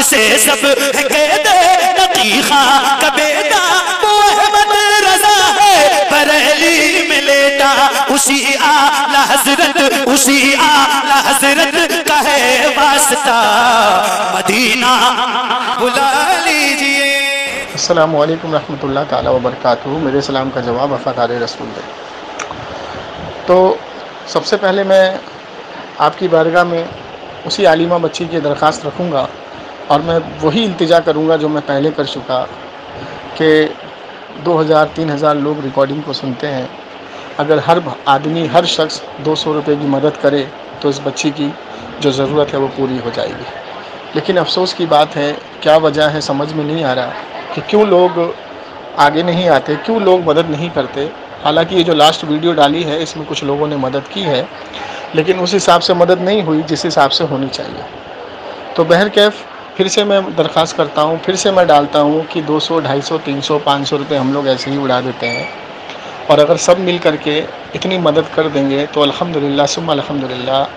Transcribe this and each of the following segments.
उसे सब कह दे नतीखा कबेदा, वो अहमद रजा है बरेली में लेटा, उसी आला हजरत का है वास्ता, मदीना बुला लीजिए। अस्सलामु अलैकुम रहमतुल्लाह ताला व बरकातुहू। मेरे सलाम का जवाब वफ़ादार रसूल है। तो सबसे पहले मैं आपकी बारगाह में उसी आलिमा बच्ची की दरख्वास्त रखूँगा और मैं वही इल्तिजा करूँगा जो मैं पहले कर चुका कि 2000-3000 लोग रिकॉर्डिंग को सुनते हैं। अगर हर आदमी, हर शख्स 200 रुपये की मदद करे तो इस बच्ची की जो ज़रूरत है वो पूरी हो जाएगी। लेकिन अफसोस की बात है, क्या वजह है समझ में नहीं आ रहा कि क्यों लोग आगे नहीं आते, क्यों लोग मदद नहीं करते। हालांकि ये जो लास्ट वीडियो डाली है इसमें कुछ लोगों ने मदद की है, लेकिन उस हिसाब से मदद नहीं हुई जिस हिसाब से होनी चाहिए। तो बहरकैफ फिर से मैं दरख्वास्त करता हूँ, फिर से मैं डालता हूँ कि 200, 250, 300, 500 रुपये हम लोग ऐसे ही उड़ा देते हैं, और अगर सब मिल करके इतनी मदद कर देंगे तो अल्हम्दुलिल्लाह सुम्मा अल्हम्दुलिल्लाह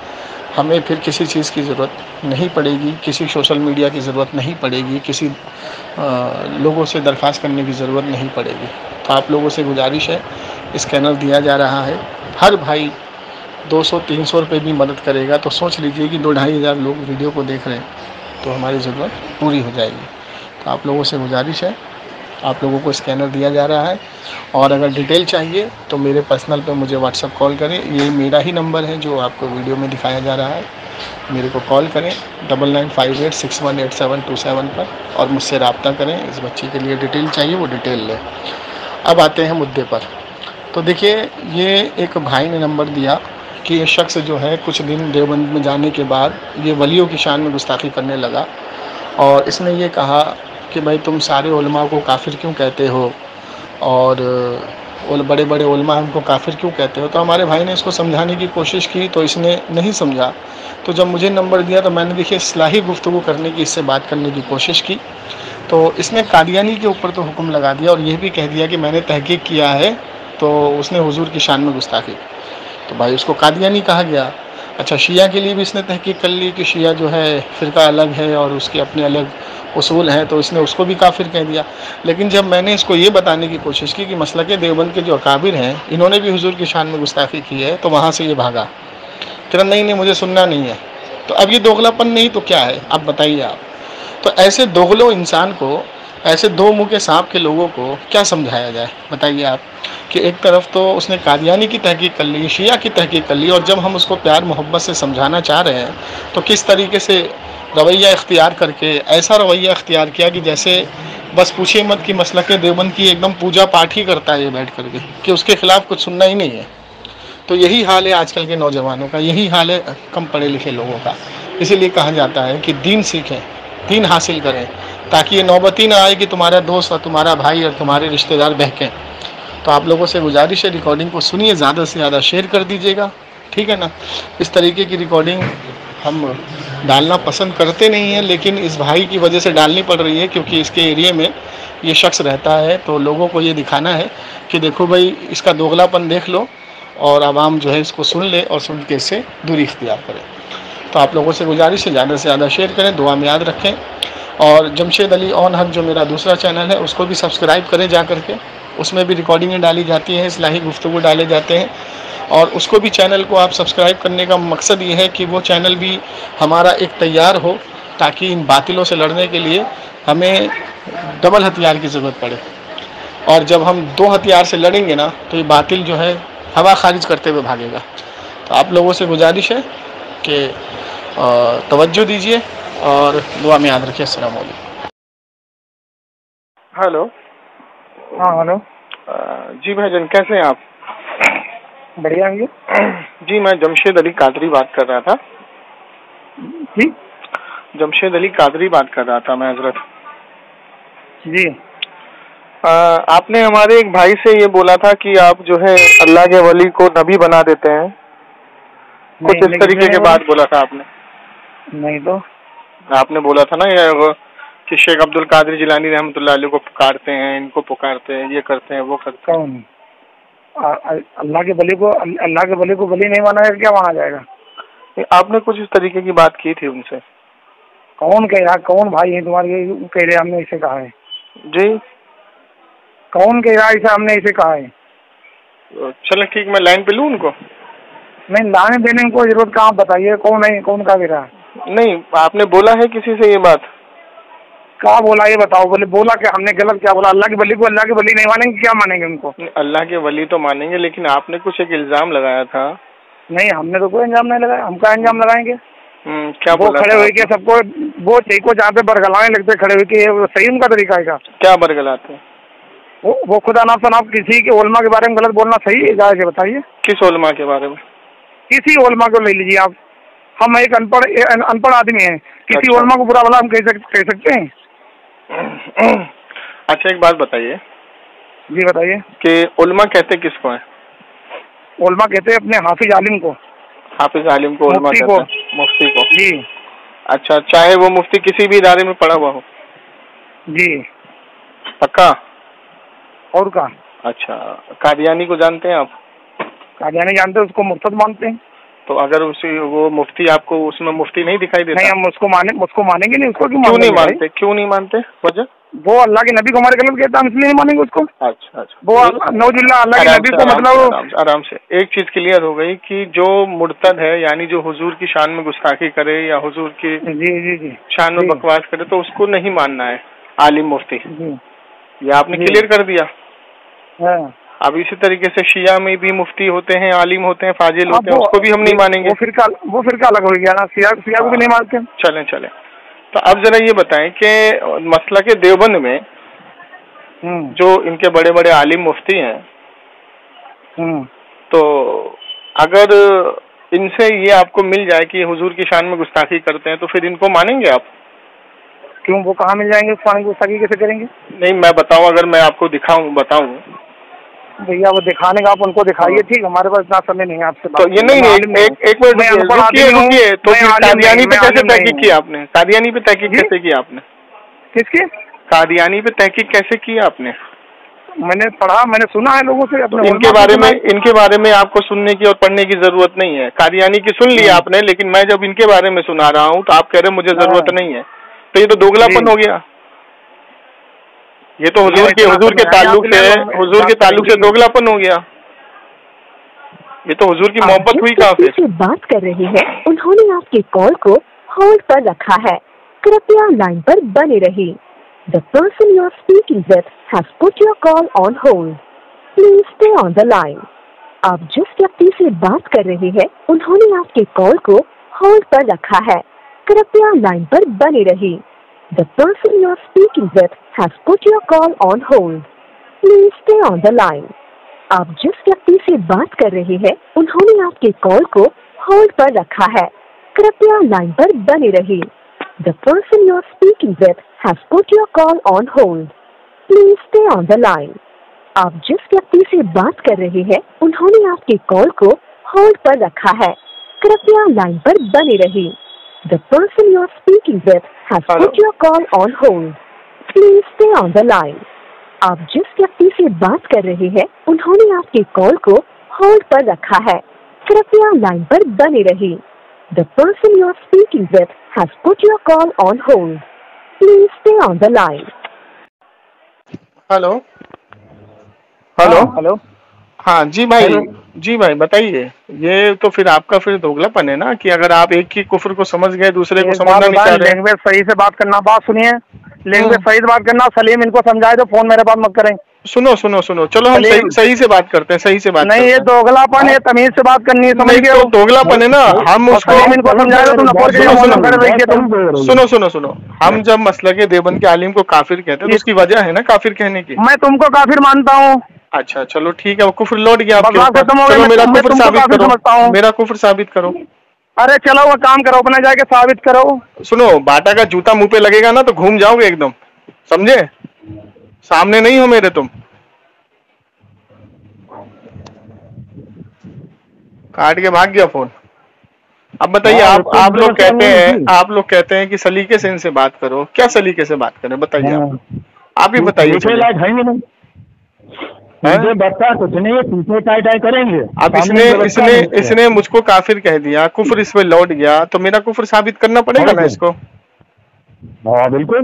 हमें फिर किसी चीज़ की ज़रूरत नहीं पड़ेगी, किसी सोशल मीडिया की ज़रूरत नहीं पड़ेगी, किसी लोगों से दरख्वास्त करने की ज़रूरत नहीं पड़ेगी। तो आप लोगों से गुजारिश है, स्कैनर दिया जा रहा है, हर भाई 200-300 रुपये भी मदद करेगा तो सोच लीजिए कि 2-2.5 हज़ार लोग वीडियो को देख रहे हैं, तो हमारी ज़रूरत पूरी हो जाएगी। तो आप लोगों से गुजारिश है, आप लोगों को स्कैनर दिया जा रहा है, और अगर डिटेल चाहिए तो मेरे पर्सनल पे मुझे व्हाट्सअप कॉल करें। ये मेरा ही नंबर है जो आपको वीडियो में दिखाया जा रहा है, मेरे को कॉल करें 9958618727 पर और मुझसे रब्ता करें। इस बच्ची के लिए डिटेल चाहिए वो डिटेल लें। अब आते हैं मुद्दे पर। तो देखिए, ये एक भाई ने नंबर दिया कि ये शख्स जो है कुछ दिन देवबंद में जाने के बाद ये वलियों की शान में गुस्ताखी करने लगा, और इसने ये कहा कि भाई तुम सारे उलमा को काफिर क्यों कहते हो, और बड़े बड़े उलमा उनको काफिर क्यों कहते हो। तो हमारे भाई ने इसको समझाने की कोशिश की तो इसने नहीं समझा। तो जब मुझे नंबर दिया तो मैंने देखिए इस्लाही गुफ्तगू करने की, इससे बात करने की कोशिश की, तो इसने कादियानी के ऊपर तो हुक्म लगा दिया और यह भी कह दिया कि मैंने तहकीक किया है, तो उसने हुजूर की शान में गुस्ताखी। तो भाई उसको कादियानी कहा गया। अच्छा, शिया के लिए भी इसने तहकीक कर ली कि शिया जो है फ़िरका अलग है और उसके अपने अलग उसूल हैं, तो इसने उसको भी काफिर कह दिया। लेकिन जब मैंने इसको ये बताने की कोशिश की कि मसलक देवबंद के जो अकाबिर हैं इन्होंने भी हुजूर की शान में गुस्ताखी की है, तो वहाँ से ये भागा, फिर नहीं मुझे सुनना नहीं है। तो अब ये दोगलापन नहीं तो क्या है, अब बताइए आप। तो ऐसे दोगलो इंसान को, ऐसे दो मुँह के सांप के लोगों को क्या समझाया जाए, बताइए आप। कि एक तरफ तो उसने कादियानी की तहकीक कर ली, शिया की तहकीक कर ली, और जब हम उसको प्यार मोहब्बत से समझाना चाह रहे हैं तो किस तरीके से रवैया इख्तियार करके, ऐसा रवैया इख्तियार किया कि जैसे बस पूछिए मत कि मसलक देवबंद की एकदम पूजा पाठ ही करता है ये बैठ करके, कि उसके खिलाफ कुछ सुनना ही नहीं है। तो यही हाल है आजकल के नौजवानों का, यही हाल है कम पढ़े लिखे लोगों का। इसीलिए कहा जाता है कि दीन सीखें, दीन हासिल करें, ताकि ये नौबत ही ना आए कि तुम्हारा दोस्त और तुम्हारा भाई और तुम्हारे रिश्तेदार बहकें। तो आप लोगों से गुजारिश है, रिकॉर्डिंग को सुनिए, ज़्यादा से ज़्यादा शेयर कर दीजिएगा, ठीक है ना। इस तरीके की रिकॉर्डिंग हम डालना पसंद करते नहीं हैं, लेकिन इस भाई की वजह से डालनी पड़ रही है, क्योंकि इसके एरिया में ये शख्स रहता है। तो लोगों को ये दिखाना है कि देखो भाई, इसका दोगलापन देख लो, और आवाम जो है इसको सुन ले और सुन के इससे दूरी इख्तियार करें। तो आप लोगों से गुजारिश है, ज़्यादा से ज़्यादा शेयर करें, दुआ में याद रखें। और जमशेद अली ऑन हक जो मेरा दूसरा चैनल है उसको भी सब्सक्राइब करें जा करके, उसमें भी रिकॉर्डिंगें डाली जाती हैं, इस्लाही गुफ्तगू डाले जाते हैं, और उसको भी, चैनल को आप सब्सक्राइब करने का मकसद ये है कि वो चैनल भी हमारा एक तैयार हो, ताकि इन बातिलों से लड़ने के लिए हमें डबल हथियार की ज़रूरत पड़े। और जब हम 2 हथियार से लड़ेंगे ना तो ये बातिल जो है हवा खारिज करते हुए भागेगा। तो आप लोगों से गुजारिश है कि तवज्जो दीजिए और दुआ में याद रखिए। अस्सलाम वालेकुम। हेलो। हाँ हेलो। जी भाईजान, कैसे हैं आप? बढ़िया भैया। जी, मैं जमशेद अली कादरी बात कर रहा था। जी, जमशेद अली कादरी बात कर रहा था मैं हजरत। जी। आपने हमारे एक भाई से ये बोला था कि आप जो है अल्लाह के वली को नबी बना देते हैं, कुछ इस तरीके के बात बोला था आपने। नहीं तो आपने बोला था ना ये कि शेख अब्दुल कादिर जिलानी रहमतुल्लाह अलैह को पुकारते हैं, इनको पुकारते हैं, ये करते हैं, वो करते हैं। कौन? अल्लाह के वली को, अल्लाह के वली को वली नहीं माना जाएगा, क्या माना जाएगा? आपने कुछ इस तरीके की बात की थी उनसे। कौन कह रहा, कौन भाई है तुम्हारे कह रहे हमने इसे कहा है? जी कौन कह रहा ऐसा हमने इसे कहा है? चलो ठीक, मैं लाइन पे लूँ उनको? नहीं, लाने देने को जरूरत कहाँ, बताइए कौन है, कौन का कह रहा है? नहीं, आपने बोला है किसी से ये बात? क्या बोला ये बताओ? बोले बोला क्या हमने, गलत क्या बोला? अल्लाह के वली को अल्लाह के वली नहीं मानेंगे, क्या मानेंगे उनको? अल्लाह के वली तो मानेंगे, लेकिन आपने कुछ एक इल्जाम लगाया था। नहीं, हमने तो कोई इल्जाम नहीं लगाया, हम क्या इल्जाम लगाएंगे? क्या वो बोला खड़े हुए के सबको, वो चाहिए को जहाँ पे बरगलाने लगते खड़े हुए के, सही उनका तरीका है क्या? क्या बरगलाते हैं? वो खुदा ना सनाब किसी के उलमा के बारे में गलत बोलना सही है जायज़ है? बताइए किस उलमा के बारे में? किसी उलमा को ले लीजिए आप, हम एक अनपढ़ आदमी हैं, किसी अच्छा। उलमा को बुरा भला हम कह सकते हैं? अच्छा, एक बात बताइए। जी बताइए। कि उलमा कहते किसको है? उलमा कहते हैं अपने हाफिज आलिम को। हाफिज आलिम को उलमा मुफ्ती कहते को। हैं? मुफ्ती को। जी अच्छा, चाहे वो मुफ्ती किसी भी इदारे में पढ़ा हुआ हो? जी। पक्का? और का? अच्छा, कादियानी को जानते हैं आप? कादियानी जानते हैं, उसको मुर्तद मानते हैं। तो अगर उसी वो मुफ्ती, आपको उसमें मुफ्ती नहीं दिखाई देता? नहीं, हम उसको मानेंगे नहीं, उसको क्यों नहीं मानते? क्यों नहीं मानते? वजह? वो अल्लाह के नबी को हमारे गलत कहता है, हम इसलिए नहीं मानेंगे उसको। अच्छा अच्छा, वो नौजुल्लाह अल्लाह के नबी को मतलब आराम से एक चीज क्लियर हो गई कि जो मुर्तद है, यानी जो हुजूर की शान में गुस्ताखी करे या हुजूर की जी शान में बकवास करे, तो उसको नहीं मानना है आलिम मुफ्ती। ये आपने जी। क्लियर कर दिया। हाँ। अब इसी तरीके से शिया में भी मुफ्ती होते हैं, आलिम होते हैं, फाजिल होते हैं, उसको भी हम नहीं मानेंगे। वो फिरका अलग हो गया ना, शिया को भी नहीं मानते। चले। तो अब जरा ये बताएं कि मसला के देवबंद में जो इनके बड़े बड़े आलिम मुफ्ती हैं, तो अगर इनसे ये आपको मिल जाए कि हुजूर की शान में गुस्ताखी करते हैं, तो फिर इनको मानेंगे आप? क्यों, वो कहाँ मिल जाएंगे? गुस्ताखी कैसे करेंगे? नहीं, मैं बताऊं, अगर मैं आपको बताऊं भैया, वो दिखाने का आप उनको दिखाइए, ठीक, हमारे पास इतना समय नहीं है आपसे। तो ये नहीं, एक मिनट रुकिए। तो कादियानी पे कैसे तहकीक की आपने? कादियानी पे तहकीक कैसे की आपने? किसके? कादियानी पे तहकीक कैसे की आपने? मैंने पढ़ा, मैंने सुना है लोगों से। तो इनके बारे में आपको सुनने की और पढ़ने की जरूरत नहीं है। कादियानी की सुन लिया आपने, लेकिन मैं जब इनके बारे में सुना रहा हूँ तो आप कह रहे मुझे जरूरत नहीं है। तो ये तो दोगलापन हो गया। ये तो हुजूर के ताल्लुक से दोगलापन हो गया। ये तो हुजूर की मोहब्बत हुई कहाँ फिर? बात कर रहे हैं, उन्होंने आपके कॉल को होल्ड पर रखा है, कृपया लाइन पर बने रहिए। The person you are speaking with has put your call on hold. Please stay on the line. आप जिस व्यक्ति से बात कर रहे हैं, उन्होंने आपके कॉल को होल्ड पर रखा है, कृपया लाइन पर बने रहिए। The person you are speaking with has put your call on hold. Please stay on the line. आप जिस व्यक्ति से बात कर रहे हैं, उन्होंने आपके कॉल को होल्ड पर रखा है, कृपया लाइन पर बने रहिए। The person you are speaking with has put your call on hold. Please stay on the line. आप जिस व्यक्ति से बात कर रहे हैं, उन्होंने आपके कॉल को होल्ड पर रखा है, कृपया लाइन पर बने रहिए। The person you are speaking with has put your call on hold. Please stay on the line. आप जिस व्यक्ति से बात कर रहे हैं, उन्होंने आपके कॉल को होल्ड पर रखा है, कृपया लाइन पर बने रहिए। The person you are speaking with has put your call on hold. Please stay on the line. Hello. हाँ जी भाई बताइए। ये तो फिर आपका फिर दोगलापन है ना, कि अगर आप एक ही कुफ्र को समझ गए, दूसरे को समझना नहीं चाह रहे। लैंग्वेज सही से बात करना, बात सुनिए, लैंग्वेज सही से बात करना। सलीम इनको समझाए तो फोन मेरे पास मत करें। सुनो, चलो हम सही से बात करते हैं, सही से बात नहीं, ये दोगलापन है, तमीज से बात करनी है, समझ गए? तो दोगलापन है ना। हम उसको इनको समझाए तो सुनो, हम जब मसलके देवबंद के आलिम को काफिर कहते हैं तो उसकी वजह है ना काफिर कहने की। मैं तुमको काफिर मानता हूँ। अच्छा चलो ठीक है, वो कुफ्र लौट गया आपके ऊपर। चलो मेरा कुफ्र साबित करो, मेरा कुफ्र साबित करो। अरे चलो वो काम करो, अपना जाके साबित करो। सुनो, बाटा का जूता मुंह पे लगेगा ना तो घूम जाओगे एकदम, समझे? सामने नहीं हो मेरे तुम। काट के भाग गया फोन। अब बताइए, आप लोग कहते हैं कि सलीके से इनसे बात करो। क्या सलीके से बात करें बताइए? आप ही बताइए। कुछ नहीं है, पीछे टाई करेंगे। अब इसने मुझको काफिर कह दिया, कुफ्र इस पे लौट गया, तो मेरा कुफ्र साबित करना पड़ेगा ना इसको। हाँ बिल्कुल।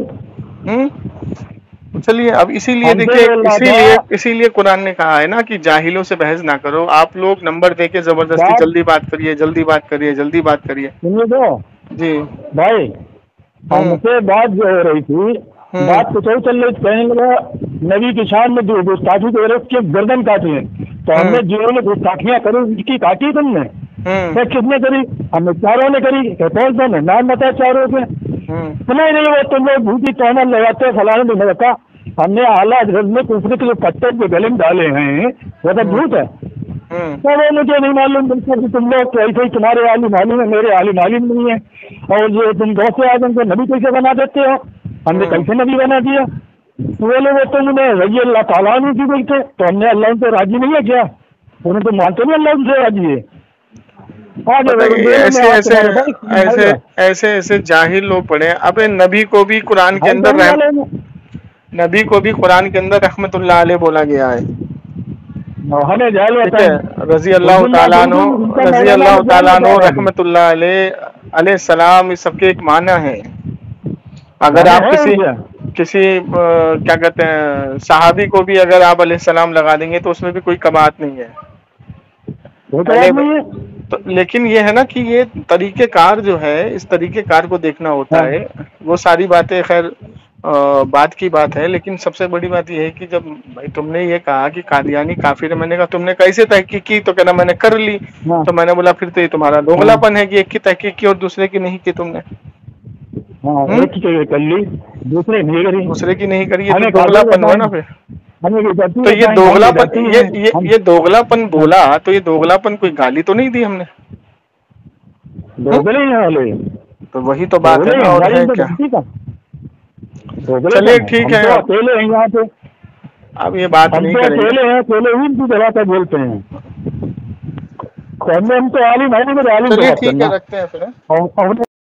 चलिए, अब इसीलिए हमसे देखिए, अल्लाह इसीलिए कुरान ने कहा है ना कि जाहिलों से बहस ना करो। आप लोग नंबर देके जबरदस्ती बात जल्दी बात करिए, जल्दी बात करिए, जल्दी बात करिए। सुनिए तो जी। भाई, हमसे बात जो हो रही थी, बात कुछ और चल रही थी। कहने लगा नबी की शान में जो गुस्ताखी को उसके गर्दन काटी है, तो हमने जिन्होंने गुस्ताखियां करी उसकी काटी तुमने? तो किसने करी? हमने चारों ने करी। कौन सा ने नाम बताया चारों के? सुना ही नहीं वो तुम लोग भूखी तोहमत लगाते हैं फलाने ने बता। हमने आला हजरत में कुफर के जो पत्थर जो गले में डाले हैं वो तो झूठ है। तो वो मुझे नहीं मालूम बिल्कुल कि तुम लोग ऐसे ही तुम्हारे आली मालूम है, मेरे आली मालूम नहीं है। और जो तुम गौसे आजम को नबी कैसे बना देते हो? हमने कैसे नबी बना दिया? बोले वो तो उन्हें रजी अल्लाह ताला ने की बोलते, तो हमने अल्लाह उनसे राजी नहीं है क्या? उन्हें तो मानते नहीं अल्लाह उनसे राजी है। ऐसे जाहिल लोग पड़े। अब नबी को भी कुरान के अंदर रहमतुल्लाह अलैह बोला गया है। ठीक है, रजी अल्लाह ताला अन्हु रहमतुल्लाह अलैह सलाम, इस सबके एक माना है। अगर आप किसी क्या कहते हैं सहाबी को भी अगर आप अलैहिस्सलाम लगा देंगे तो उसमें भी कोई कबात नहीं है। तो लेकिन ये है ना कि ये तरीक़ेकार जो है, इस तरीक़ेकार को देखना होता है। वो सारी बातें खैर बात की बात है, लेकिन सबसे बड़ी बात यह है कि जब भाई तुमने ये कहा कि कादियानी काफिर है, मैंने कहा तुमने कैसे तहकीक की? तो कहना मैंने कर ली। तो मैंने बोला फिर तो ये तुम्हारा दोगलापन है कि एक की तहकीक की और दूसरे की नहीं की तुमने। एक की कर ली, दूसरे की नहीं करी, ये दोगलापन हुआ ना फिर। तो ये दोगलापन बोला, तो ये दोगलापन कोई गाली तो नहीं दी हमने? तो वही तो बात है ना, और है क्या? चलिए ठीक है, अकेले हैं यहाँ पे। अब ये बात नहीं करेंगे। अकेले हैं, अकेले ही इनकी जगह पे बोलते हैं। हम तो आलिम है, चलिए ठीक है, रखते हैं फिर।